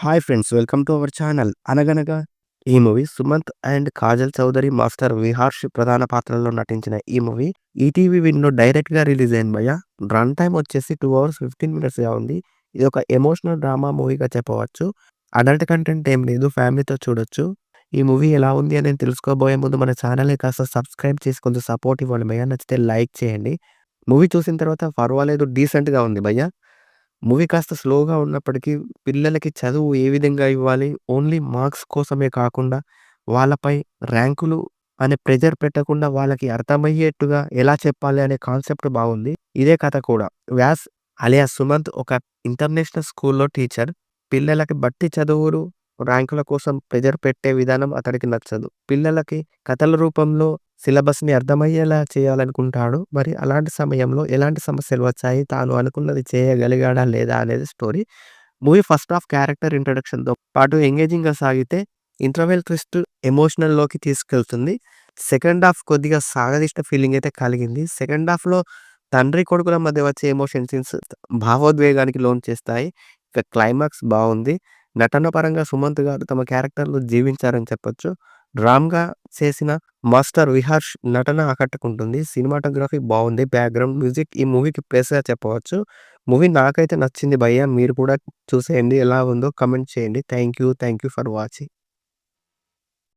Hi friends, welcome to our channel. Anaganaga ఈ movie Sumanth and Kajal Chowdary, master Viharsh ప్రధాన పాత్రల్లో నటించిన ఈ మూవీ ఈటీవీ విన్‌లో డైరెక్ట్‌గా రిలీజ్ అయింది భయ్యా. రన్ టైమ్ వచ్చేసి 2 అవర్స్ 15 మినిట్స్‌గా ఉంది. ఇది ఒక ఎమోషనల్ డ్రామా మూవీగా చెప్పవచ్చు. అడల్ట్ కంటెంట్ ఏం లేదు. ఫ్యామిలీతో చూడొచ్చు. ఈ మూవీ ఎలా ఉంది అనేది తెలుసుకోబోయే ముందు మన ఛానల్‌ని కాస్త సబ్స్క్రైబ్ చేసి కొంచెం సపోర్ట్ ఇవ్వండి భయ్యా. నచ్చితే లైక్ చేయండి. మూవీ చూసిన తర్వాత పర్వాలేదు, డీసెంట్‌గా ఉంది భయ్యా. మూవీ కాస్త స్లోగా ఉన్నప్పటికీ పిల్లలకి చదువు ఏ విధంగా ఇవ్వాలి, ఓన్లీ మార్క్స్ కోసమే కాకుండా వాళ్ళపై ర్యాంకులు అనే ప్రెషర్ పెట్టకుండా వాళ్ళకి అర్థమయ్యేట్టుగా ఎలా చెప్పాలి అనే కాన్సెప్ట్ బాగుంది. ఇదే కథ కూడా. వ్యాస్ అలియాస్ సుమంత్ ఒక ఇంటర్నేషనల్ స్కూల్‌లో టీచర్. పిల్లలకి బట్టి చదువులు, ర్యాంకుల కోసం ప్రెషర్ పెట్టే విధానం అతడికి నచ్చదు. పిల్లలకి కథల రూపంలో సిలబస్‌ని అర్థమయ్యేలా చేయాలనుకుంటాడు. మరి అలాంటి సమయంలో ఎలాంటి సమస్యలు వచ్చాయి? తాను అనుకున్నది చేయగలిగాడా లేదా అనేది story. Movie first half character ఇంట్రడక్షన్‌తో పాటు ఎంగేజింగ్‌గా సాగితే ఇంటర్వెల్ ట్విస్ట్ ఎమోషనల్‌లోకి తీసుకెళ్తుంది. సెకండ్ హాఫ్ కొద్దిగా సాగదీసిన ఫీలింగ్ అయితే కలిగింది. సెకండ్ హాఫ్‌లో తండ్రి కొడుకుల మధ్య వచ్చే ఎమోషన్ సీన్స్ భావోద్వేగానికి లోను చేస్తాయి. ఇక క్లైమాక్స్ బావుంది. నటన పరంగా సుమంత్ గారు తమ క్యారెక్టర్‌లో జీవించారని చెప్పొచ్చు. రామ్‌గా చేసిన మాస్టర్ విహార్ష్ నటన ఆకట్టుకుంటుంది. సినిమాటోగ్రఫీ బావుంది. బ్యాక్‌గ్రౌండ్ మ్యూజిక్ ఈ మూవీకి ప్లస్‌గా చెప్పవచ్చు. మూవీ నాకైతే నచ్చింది భయ్యా. మీరు కూడా చూసేయండి. ఎలా ఉందో కామెంట్ చేయండి. Thank you for watching.